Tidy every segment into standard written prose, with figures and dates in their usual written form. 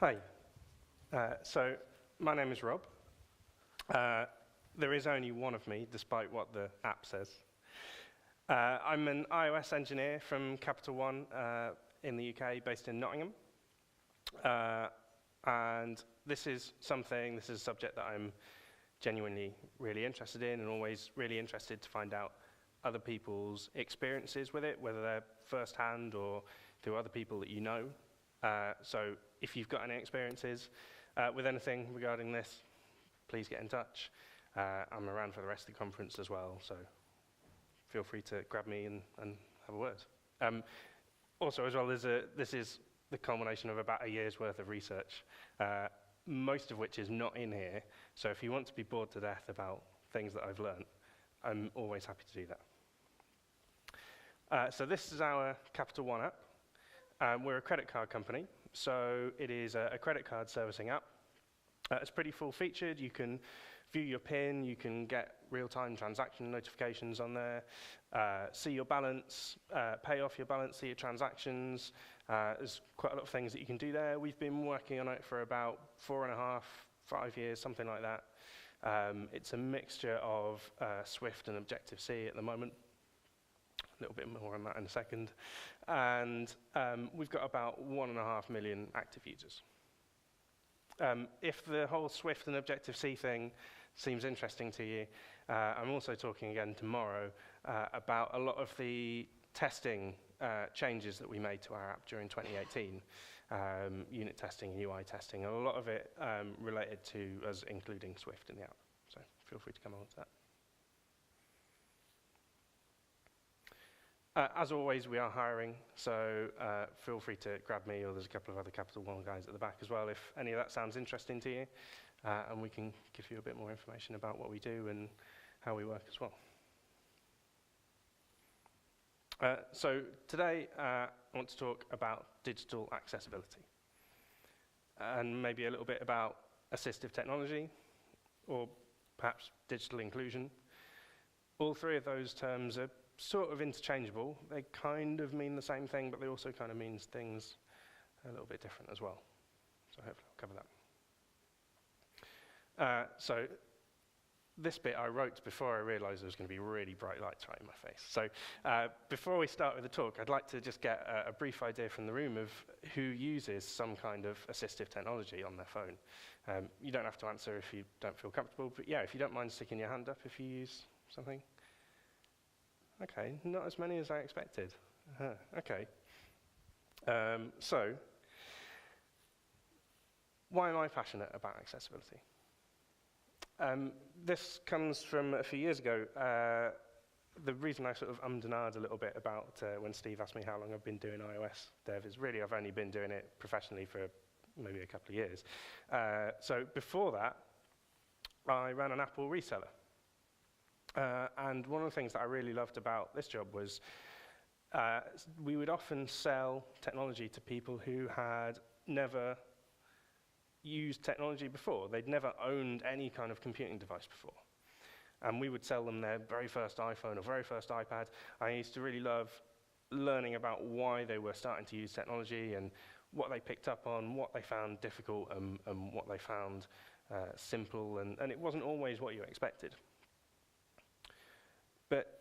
Hi. So my name is Rob. There is only one of me, despite what the app says. I'm an iOS engineer from Capital One in the UK, based in Nottingham. And this is a subject that I'm genuinely really interested in, and always really interested to find out other people's experiences with it, whether they're first-hand or through other people that you know. So if you've got any experiences with anything regarding this, please get in touch. I'm around for the rest of the conference as well, so feel free to grab me and have a word. Also, as well, this is the culmination of about a year's worth of research, most of which is not in here. So if you want to be bored to death about things that I've learned, I'm always happy to do that. So this is our Capital One app. We're a credit card company, so it is a credit card servicing app. It's pretty full-featured. You can view your PIN, you can get real-time transaction notifications on there, see your balance, pay off your balance, see your transactions. There's quite a lot of things that you can do there. We've been working on it for about 4.5, 5 years, something like that. It's a mixture of Swift and Objective-C at the moment. A little bit more on that in a second. And we've got about 1.5 million active users. If the whole Swift and Objective-C thing seems interesting to you, I'm also talking again tomorrow about a lot of the testing changes that we made to our app during 2018, unit testing and UI testing, and a lot of it related to us including Swift in the app. So feel free to come on to that. As always, we are hiring, so feel free to grab me, or there's a couple of other Capital One guys at the back as well, if any of that sounds interesting to you, and we can give you a bit more information about what we do and how we work as well. So today, I want to talk about digital accessibility, and maybe a little bit about assistive technology, or perhaps digital inclusion. All three of those terms are sort of interchangeable. They kind of mean the same thing, but they also kind of mean things a little bit different as well. So hopefully I'll cover that. So this bit I wrote before I realized there was going to be really bright lights right in my face. So before we start with the talk, I'd like to just get a brief idea from the room of who uses some kind of assistive technology on their phone. You don't have to answer if you don't feel comfortable, but yeah, if you don't mind sticking your hand up if you use something. Okay, not as many as I expected. Okay. So, why am I passionate about accessibility? This comes from a few years ago. The reason I sort of ummed and ahed a little bit about when Steve asked me how long I've been doing iOS dev is really I've only been doing it professionally for maybe a couple of years. So before that, I ran an Apple reseller. And one of the things that I really loved about this job was we would often sell technology to people who had never used technology before. They'd never owned any kind of computing device before. And we would sell them their very first iPhone or very first iPad. I used to really love learning about why they were starting to use technology and what they picked up on, what they found difficult, and what they found simple. And it wasn't always what you expected. But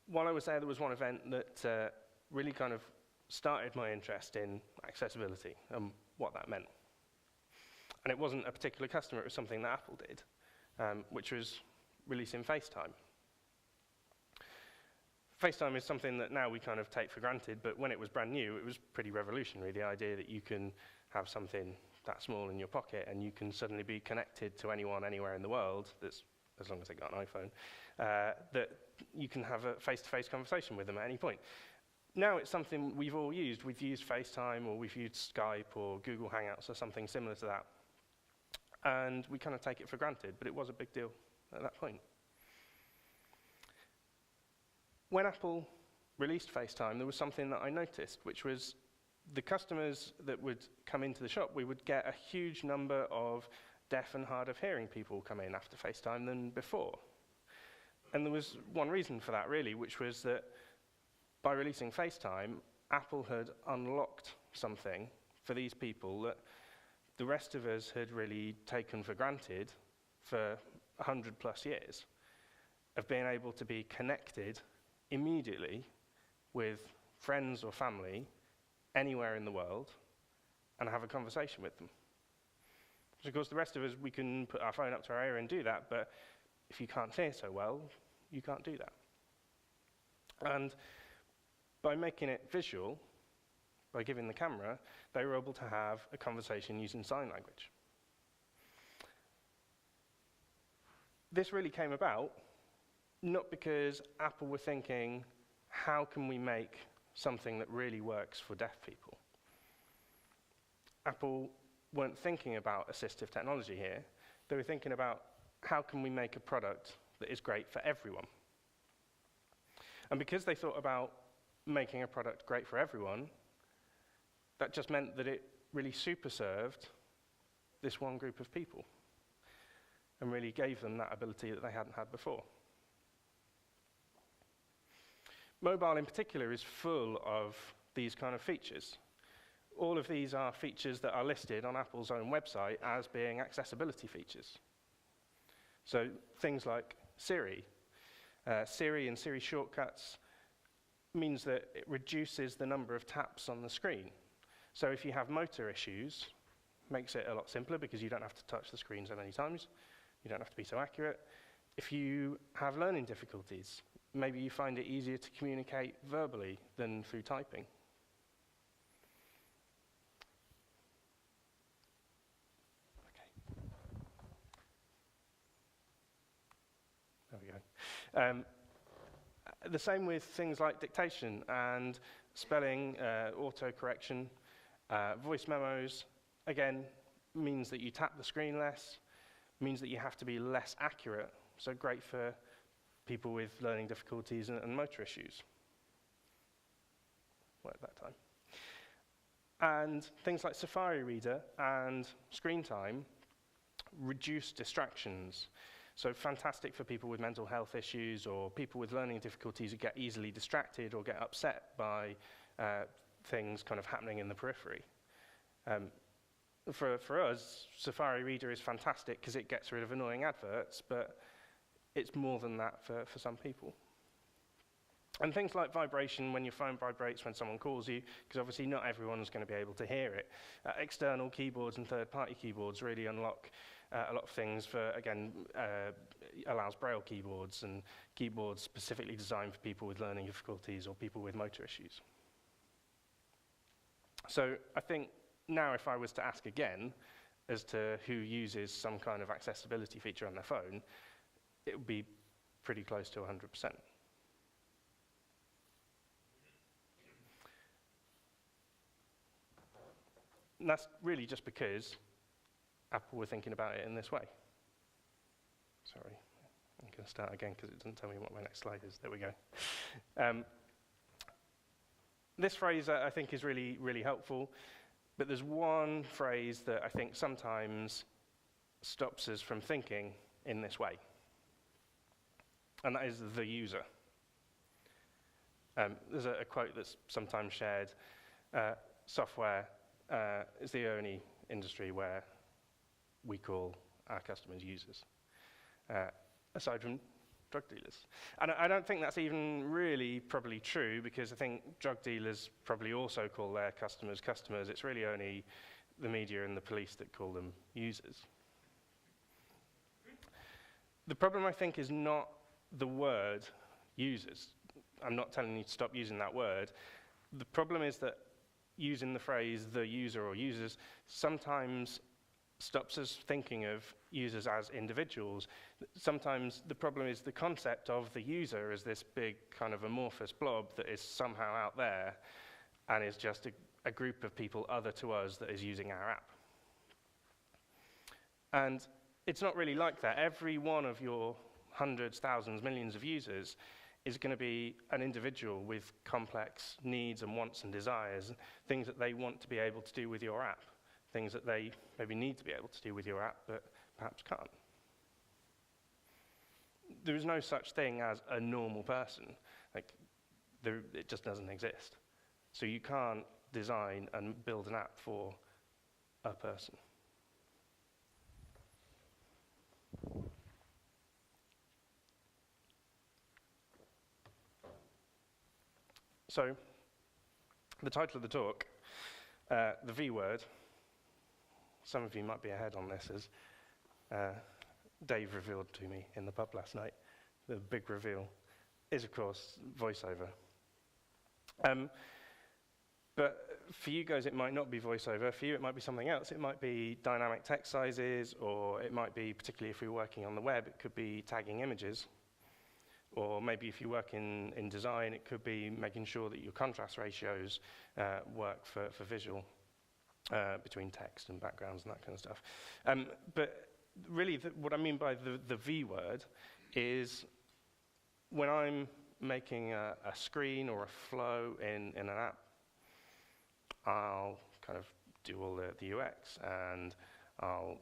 while I was there was one event that really kind of started my interest in accessibility and what that meant. And it wasn't a particular customer, it was something that Apple did, which was releasing FaceTime. FaceTime is something that now we kind of take for granted, but when it was brand new, it was pretty revolutionary, the idea that you can have something that small in your pocket and you can suddenly be connected to anyone, anywhere in the world, that's, as long as they got an iPhone, that you can have a face-to-face conversation with them at any point. Now it's something we've all used. We've used FaceTime, or we've used Skype, or Google Hangouts, or something similar to that. And we kind of take it for granted, but it was a big deal at that point. When Apple released FaceTime, there was something that I noticed, which was the customers that would come into the shop, we would get a huge number of deaf and hard of hearing people come in after FaceTime than before. And there was one reason for that, really, which was that by releasing FaceTime, Apple had unlocked something for these people that the rest of us had really taken for granted for 100 plus years, of being able to be connected immediately with friends or family anywhere in the world and have a conversation with them. So of course the rest of us, we can put our phone up to our ear and do that, but if you can't hear so well, you can't do that. And by making it visual, by giving the camera, they were able to have a conversation using sign language. This really came about not because Apple were thinking, how can we make something that really works for deaf people? Apple weren't thinking about assistive technology here. They were thinking about, how can we make a product that is great for everyone? And because they thought about making a product great for everyone, that just meant that it really super served this one group of people and really gave them that ability that they hadn't had before. Mobile in particular is full of these kind of features. All of these are features that are listed on Apple's own website as being accessibility features. So things like Siri. Siri and Siri shortcuts means that it reduces the number of taps on the screen. So if you have motor issues, makes it a lot simpler because you don't have to touch the screen so many times. You don't have to be so accurate. If you have learning difficulties, maybe you find it easier to communicate verbally than through typing. Okay. There we go. The same with things like dictation and spelling, autocorrection, voice memos. Again, means that you tap the screen less, means that you have to be less accurate. So great for people with learning difficulties and motor issues. Worked that time. And things like Safari Reader and screen time reduce distractions. So fantastic for people with mental health issues or people with learning difficulties who get easily distracted or get upset by things kind of happening in the periphery. For us, Safari Reader is fantastic because it gets rid of annoying adverts, but it's more than that for some people. And things like vibration, when your phone vibrates when someone calls you, because obviously not everyone's going to be able to hear it. External keyboards and third-party keyboards really unlock a lot of things for, again, allows Braille keyboards and keyboards specifically designed for people with learning difficulties or people with motor issues. So I think now if I was to ask again as to who uses some kind of accessibility feature on their phone, it would be pretty close to 100%. And that's really just because Apple were thinking about it in this way. Sorry, I'm going to start again because it doesn't tell me what my next slide is. There we go. This phrase I think is really, really helpful, but there's one phrase that I think sometimes stops us from thinking in this way, and that is the user. There's a quote that's sometimes shared, software is the only industry where we call our customers users, aside from drug dealers. And I don't think that's even really probably true, because I think drug dealers probably also call their customers customers. It's really only the media and the police that call them users. The problem, I think, is not the word users. I'm not telling you to stop using that word. The problem is that using the phrase the user or users sometimes stops us thinking of users as individuals. Sometimes the problem is the concept of the user as this big kind of amorphous blob that is somehow out there and is just a group of people other to us that is using our app. And it's not really like that. Every one of your hundreds, thousands, millions of users is going to be an individual with complex needs and wants and desires, things that they want to be able to do with your app, things that they maybe need to be able to do with your app, but perhaps can't. There is no such thing as a normal person. It just doesn't exist. So you can't design and build an app for a person. So the title of the talk, the V word, some of you might be ahead on this, as Dave revealed to me in the pub last night. The big reveal is, of course, voiceover. But for you guys, it might not be voiceover. For you, it might be something else. It might be dynamic text sizes, or it might be, particularly if you're working on the web, it could be tagging images. Or maybe if you work in design, it could be making sure that your contrast ratios work for visual between text and backgrounds and that kind of stuff. But really, what I mean by the V word is when I'm making a screen or a flow in an app, I'll kind of do all the UX, and I'll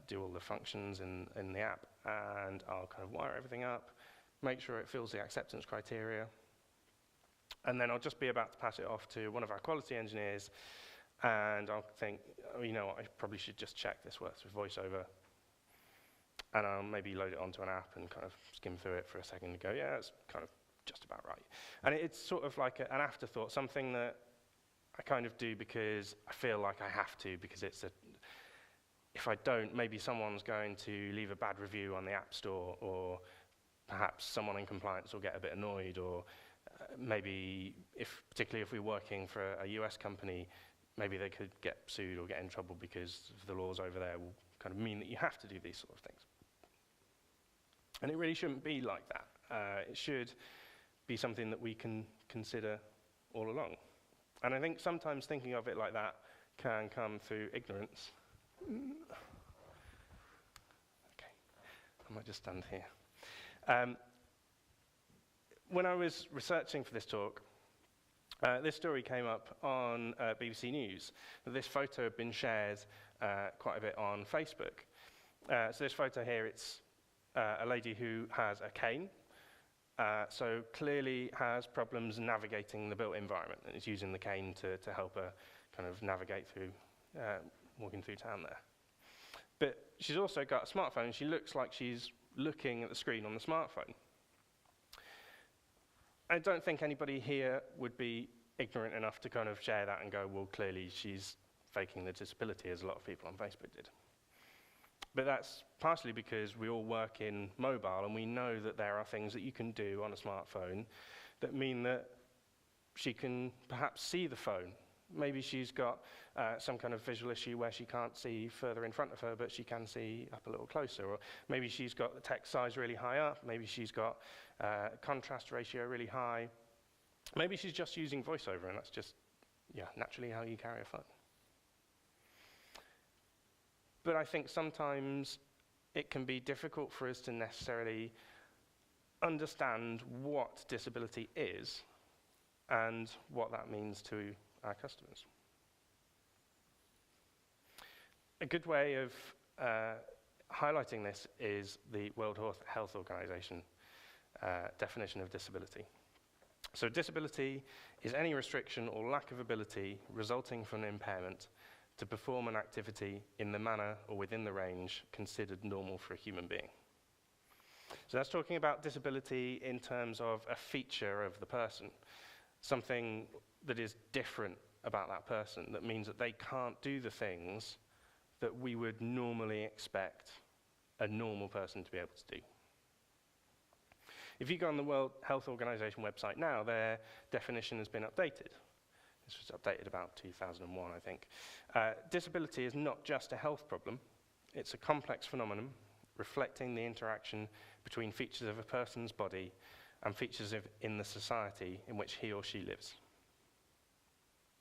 do all the functions in the app, and I'll kind of wire everything up, make sure it fills the acceptance criteria, and then I'll just be about to pass it off to one of our quality engineers, and I'll think, oh, you know what, I probably should just check this works with VoiceOver, and I'll maybe load it onto an app and kind of skim through it for a second and go, yeah, it's kind of just about right. And it's sort of like an afterthought, something that I kind of do because I feel like I have to, because if I don't, maybe someone's going to leave a bad review on the App Store, or perhaps someone in compliance will get a bit annoyed, or maybe, particularly if we're working for a US company, maybe they could get sued or get in trouble because the laws over there will kind of mean that you have to do these sort of things. And it really shouldn't be like that. It should be something that we can consider all along. And I think sometimes thinking of it like that can come through ignorance. Okay, I might just stand here. When I was researching for this talk, this story came up on BBC News. This photo had been shared quite a bit on Facebook. So this photo here, it's a lady who has a cane, so clearly has problems navigating the built environment, and is using the cane to help her kind of navigate through, walking through town there. But she's also got a smartphone. She looks like she's looking at the screen on the smartphone. I don't think anybody here would be ignorant enough to kind of share that and go, well, clearly she's faking the disability, as a lot of people on Facebook did. But that's partially because we all work in mobile, and we know that there are things that you can do on a smartphone that mean that she can perhaps see the phone. Maybe she's got some kind of visual issue where she can't see further in front of her, but she can see up a little closer. Or maybe she's got the text size really high up. Maybe she's got contrast ratio really high. Maybe she's just using VoiceOver, and that's just, naturally how you carry a phone. But I think sometimes it can be difficult for us to necessarily understand what disability is and what that means to our customers. A good way of highlighting this is the World Health Organization definition of disability. So disability is any restriction or lack of ability resulting from an impairment to perform an activity in the manner or within the range considered normal for a human being. So that's talking about disability in terms of a feature of the person, something that is different about that person, that means that they can't do the things that we would normally expect a normal person to be able to do. If you go on the World Health Organization website now, their definition has been updated. This was updated about 2001, I think. Disability is not just a health problem. It's a complex phenomenon reflecting the interaction between features of a person's body and features in the society in which he or she lives.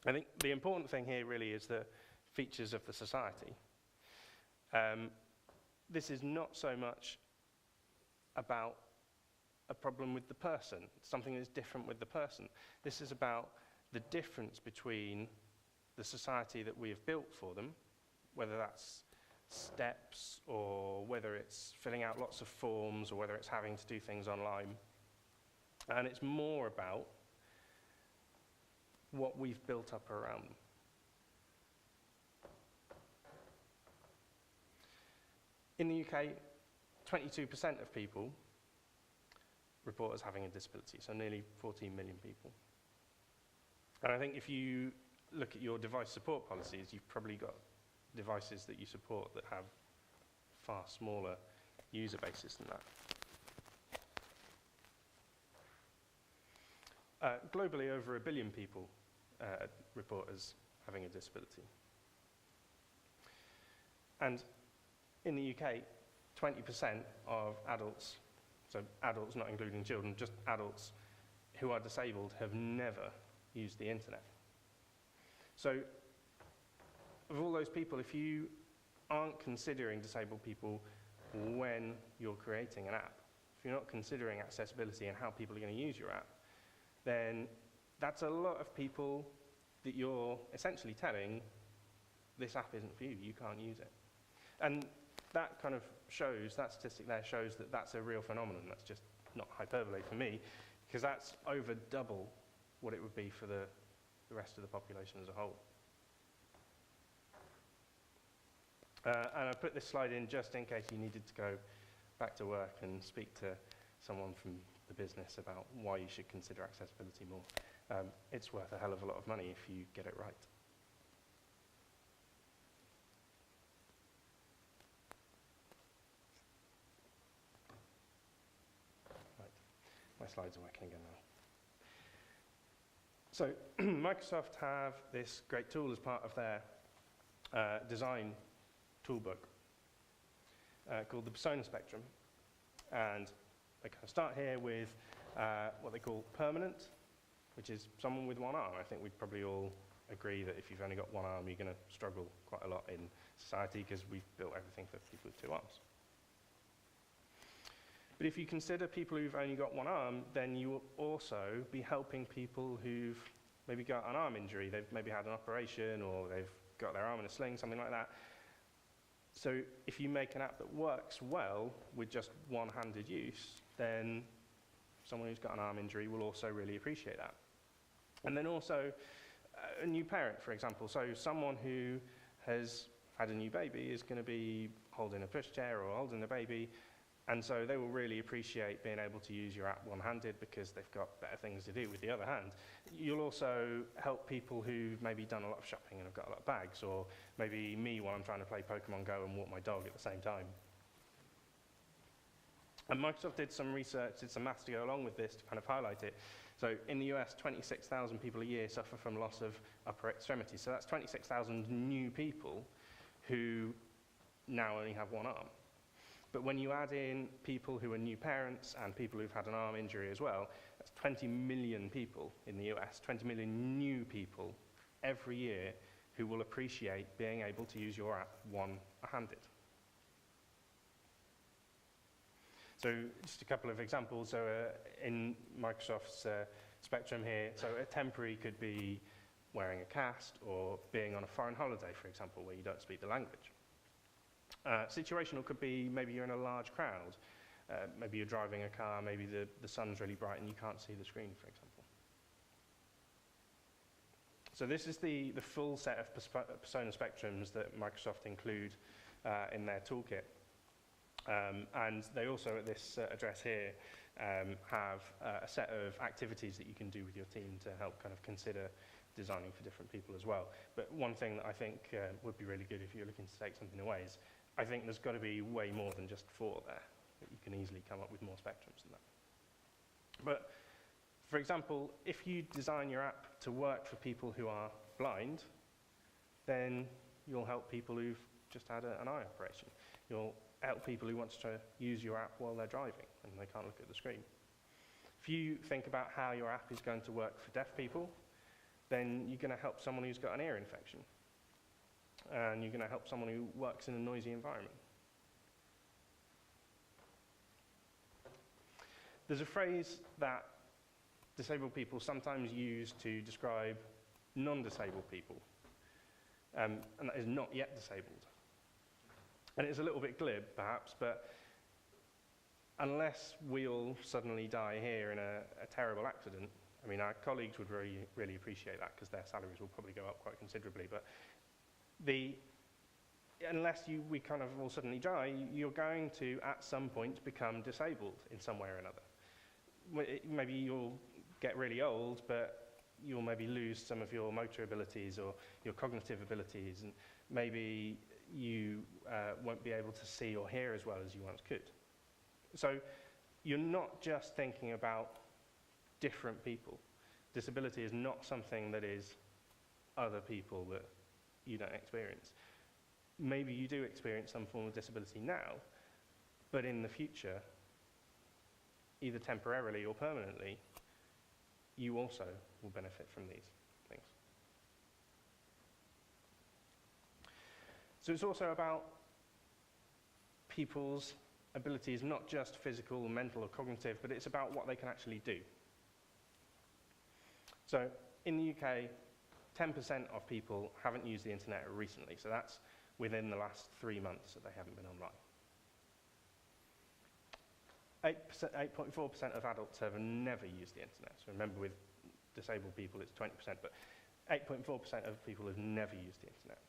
I think the important thing here really is the features of the society. This is not so much about a problem with the person, something that's different with the person. This is about the difference between the society that we have built for them, whether that's steps or whether it's filling out lots of forms or whether it's having to do things online. And it's more about what we've built up around them. In the UK, 22% of people report as having a disability, so nearly 14 million people. And I think if you look at your device support policies, you've probably got devices that you support that have far smaller user bases than that. Globally, over 1 billion people report as having a disability. And in the UK, 20% of adults, so adults not including children, just adults who are disabled have never used the internet. So of all those people, if you aren't considering disabled people when you're creating an app, if you're not considering accessibility and how people are going to use your app, then that's a lot of people that you're essentially telling, this app isn't for you, you can't use it. And that kind of shows, that statistic there shows that that's a real phenomenon. That's just not hyperbole for me, because that's over double what it would be for the rest of the population as a whole. And I put this slide in just in case you needed to go back to work and speak to someone from the business about why you should consider accessibility more. It's worth a hell of a lot of money if you get it right. My slides are working again now. So Microsoft have this great tool as part of their design toolbook called the persona spectrum. And they kind of start here with what they call permanent, which is someone with one arm. I think we'd probably all agree that if you've only got one arm, you're going to struggle quite a lot in society because we've built everything for people with two arms. But if you consider people who've only got one arm, then you will also be helping people who've maybe got an arm injury. They've maybe had an operation, or they've got their arm in a sling, something like that. So if you make an app that works well with just one-handed use, then someone who's got an arm injury will also really appreciate that. And then also a new parent, for example. So someone who has had a new baby is going to be holding a pushchair or holding a baby, and so they will really appreciate being able to use your app one-handed because they've got better things to do with the other hand. You'll also help people who've maybe done a lot of shopping and have got a lot of bags, or maybe me while I'm trying to play Pokemon Go and walk my dog at the same time. And Microsoft did some research, did some maths to go along with this to kind of highlight it. So in the US, 26,000 people a year suffer from loss of upper extremities. So that's 26,000 new people who now only have one arm. But when you add in people who are new parents and people who've had an arm injury as well, that's 20 million people in the US, 20 million new people every year who will appreciate being able to use your app one-handed. So just a couple of examples. So in Microsoft's spectrum here, so a temporary could be wearing a cast or being on a foreign holiday, for example, where you don't speak the language. Situational could be maybe you're in a large crowd. Maybe you're driving a car, maybe the sun's really bright and you can't see the screen, for example. So this is the full set of persona spectrums that Microsoft include in their toolkit. And they also, at this address here, have a set of activities that you can do with your team to help kind of consider designing for different people as well. But one thing that I think would be really good if you're looking to take something away is I think there's got to be way more than just 4 there. You can easily come up with more spectrums than that. But for example, if you design your app to work for people who are blind, then you'll help people who've just had an eye operation. You'll help people who want to use your app while they're driving and they can't look at the screen. If you think about how your app is going to work for deaf people, then you're going to help someone who's got an ear infection. And you're going to help someone who works in a noisy environment. There's a phrase that disabled people sometimes use to describe non-disabled people, and that is not yet disabled. And it's a little bit glib, perhaps, but unless we all suddenly die here in a terrible accident, I mean, our colleagues would really, really appreciate that because their salaries will probably go up quite considerably, but unless we kind of all suddenly die, you're going to, at some point, become disabled in some way or another. Maybe you'll get really old, but you'll maybe lose some of your motor abilities or your cognitive abilities, and maybe you won't be able to see or hear as well as you once could. So you're not just thinking about different people. Disability is not something that is other people that you don't experience. Maybe you do experience some form of disability now, but in the future, either temporarily or permanently, you also will benefit from these things. So it's also about people's abilities, not just physical, mental, or cognitive, but it's about what they can actually do. So in the UK, 10% of people haven't used the internet recently, so that's within the last 3 months that they haven't been online. 8.4% of adults have never used the internet. So remember, with disabled people, it's 20%, but 8.4% of people have never used the internet.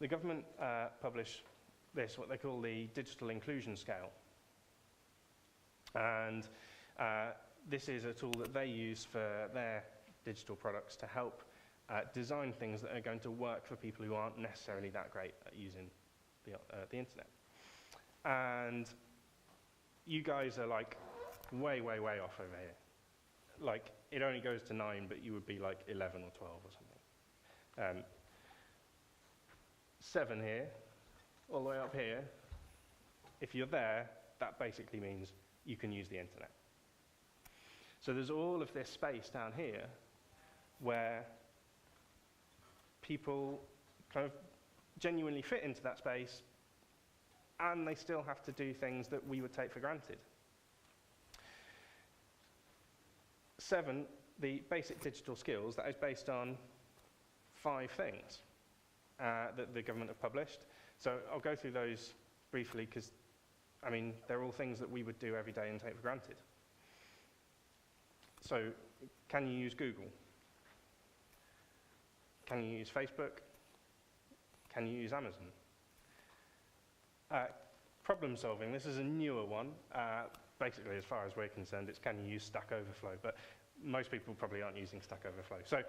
The government publish this, what they call the digital inclusion scale. And this is a tool that they use for their digital products to help design things that are going to work for people who aren't necessarily that great at using the internet. And you guys are like way, way, way off over here. Like, it only goes to 9, but you would be like 11 or 12 or something. 7 here, all the way up here. If you're there, that basically means you can use the internet. So there's all of this space down here where people kind of genuinely fit into that space, and they still have to do things that we would take for granted. 7, the basic digital skills, that is based on 5 things that the government have published. So I'll go through those briefly because, I mean, they're all things that we would do every day and take for granted. So, can you use Google? Can you use Facebook? Can you use Amazon? Problem solving, this is a newer one. Basically, as far as we're concerned, it's can you use Stack Overflow, but most people probably aren't using Stack Overflow. So,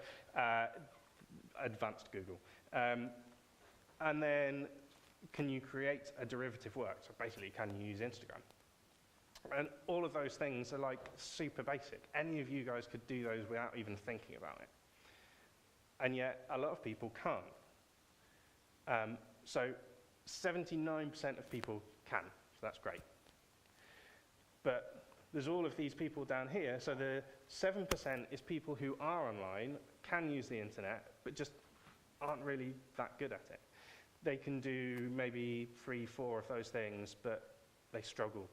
advanced Google. And then, can you create a derivative work? So basically, can you use Instagram? And all of those things are like super basic. Any of you guys could do those without even thinking about it. And yet, a lot of people can't. So 79% of people can, so that's great. But there's all of these people down here, so the 7% is people who are online, can use the internet, but just aren't really that good at it. They can do maybe 3, 4 of those things, but they struggle.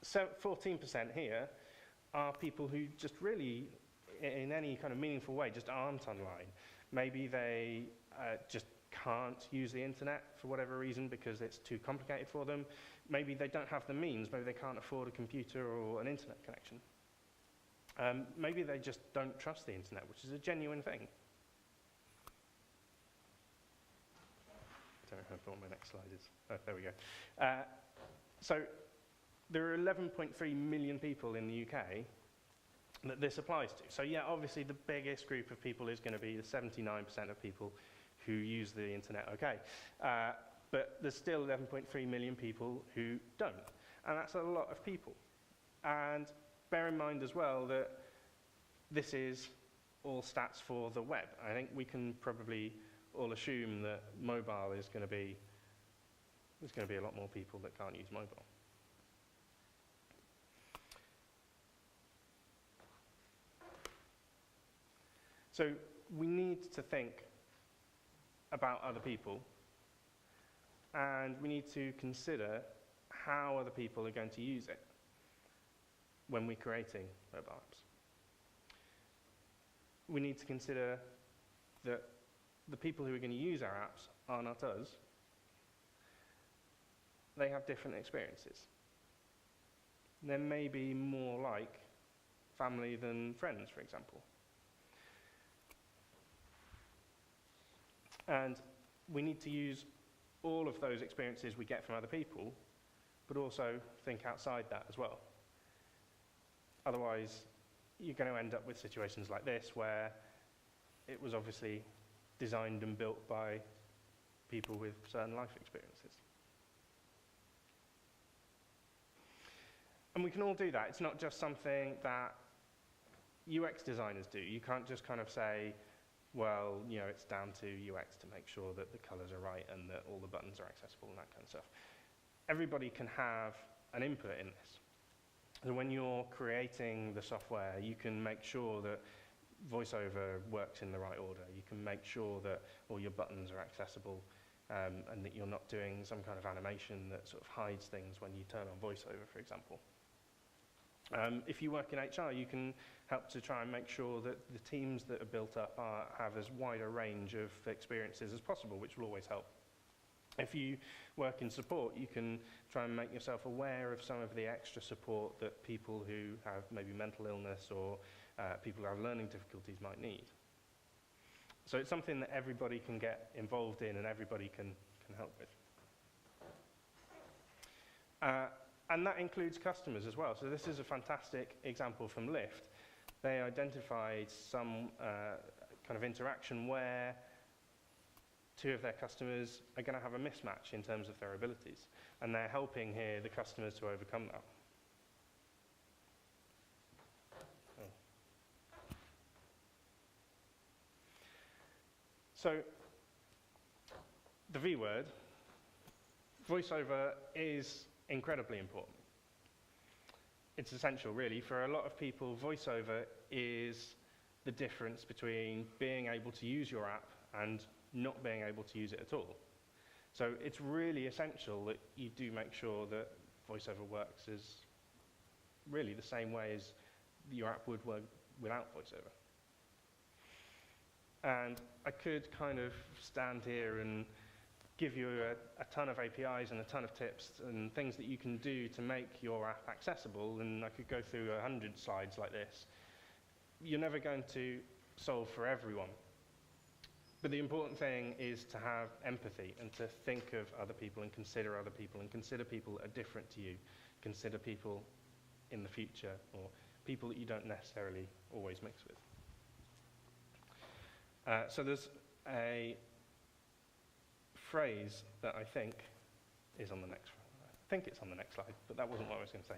So 14% here are people who just really, in any kind of meaningful way, just aren't online. Maybe they just can't use the internet for whatever reason because it's too complicated for them. Maybe they don't have the means. Maybe they can't afford a computer or an internet connection. Maybe they just don't trust the internet, which is a genuine thing. I don't know what my next slide is. Oh, there we go. So there are 11.3 million people in the UK that this applies to. So yeah, obviously the biggest group of people is going to be the 79% of people who use the internet, okay. But there's still 11.3 million people who don't. And that's a lot of people. And bear in mind as well that this is all stats for the web. I think we can probably all assume that mobile is going to be, there's going to be a lot more people that can't use mobile. So we need to think about other people, and we need to consider how other people are going to use it when we're creating mobile apps. We need to consider that the people who are going to use our apps are not us. They have different experiences. They may be more like family than friends, for example. And we need to use all of those experiences we get from other people, but also think outside that as well. Otherwise, you're going to end up with situations like this where it was obviously designed and built by people with certain life experiences. And we can all do that. It's not just something that UX designers do. You can't just kind of say, well, you know, it's down to UX to make sure that the colors are right and that all the buttons are accessible and that kind of stuff. Everybody can have an input in this. So when you're creating the software, you can make sure that VoiceOver works in the right order. You can make sure that all your buttons are accessible and that you're not doing some kind of animation that sort of hides things when you turn on VoiceOver, for example. If you work in HR, you can help to try and make sure that the teams that are built up have as wide a range of experiences as possible, which will always help. If you work in support, you can try and make yourself aware of some of the extra support that people who have maybe mental illness or people who have learning difficulties might need. So it's something that everybody can get involved in and everybody can help with. And that includes customers as well. So this is a fantastic example from Lyft. They identified some kind of interaction where two of their customers are going to have a mismatch in terms of their abilities. And they're helping here the customers to overcome that. Oh. So the V word, VoiceOver is incredibly important. It's essential, really. For a lot of people, VoiceOver is the difference between being able to use your app and not being able to use it at all. So it's really essential that you do make sure that VoiceOver works as really the same way as your app would work without VoiceOver. And I could kind of stand here and give you a ton of APIs and a ton of tips and things that you can do to make your app accessible, and I could go through 100 slides like this. You're never going to solve for everyone. But the important thing is to have empathy and to think of other people and consider other people and consider people that are different to you. Consider people in the future or people that you don't necessarily always mix with. So there's a phrase that I think is on the next slide. I think it's on the next slide, but that wasn't what I was going to say.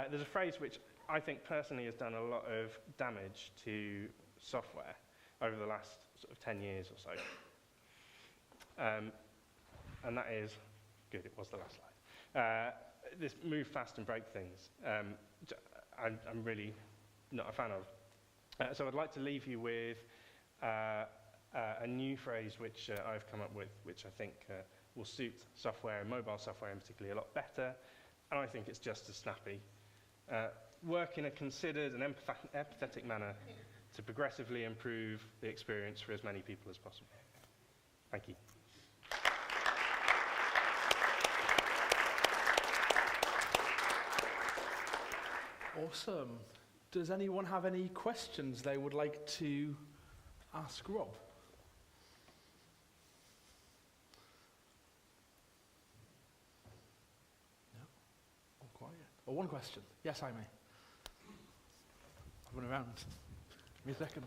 There's a phrase which I think personally has done a lot of damage to software over the last sort of 10 years or so. And that is, good, it was the last slide. This move fast and break things, I'm really not a fan of. So I'd like to leave you with a new phrase which I've come up with, which I think will suit software, and mobile software in particular, a lot better, and I think it's just as snappy. Work in a considered and empathetic manner to progressively improve the experience for as many people as possible. Thank you. Awesome. Does anyone have any questions they would like to ask Rob? No? All quiet. Or one question. Yes, I may. I've run around. Give me a second.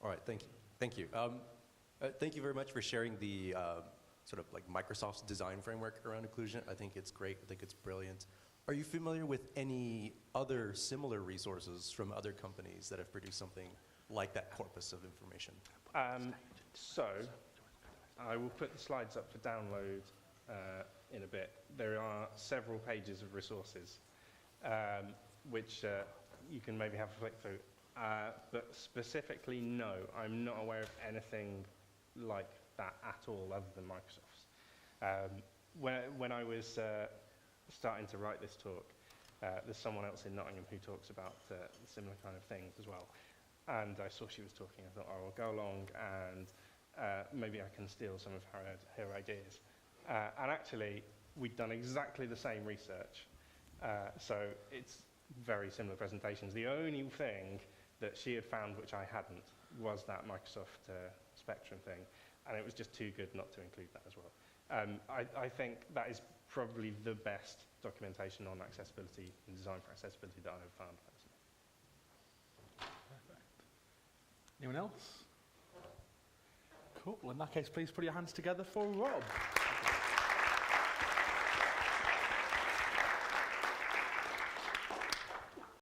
All right, thank you. Thank you. Thank you very much for sharing the sort of like Microsoft's design framework around inclusion. I think it's great. I think it's brilliant. Are you familiar with any other similar resources from other companies that have produced something like that corpus of information? So, I will put the slides up for download in a bit. There are several pages of resources which you can maybe have a flick through. But specifically, no, I'm not aware of anything like that at all other than Microsoft's. When I was starting to write this talk, there's someone else in Nottingham who talks about similar kind of things as well. And I saw she was talking. I thought, oh, I'll go along and maybe I can steal some of her ideas. And actually, we'd done exactly the same research. So it's very similar presentations. The only thing that she had found, which I hadn't, was that Microsoft Spectrum thing. And it was just too good not to include that as well. I think that is probably the best documentation on accessibility and design for accessibility that I've found. Anyone else? Cool. Well, in that case, please put your hands together for Rob.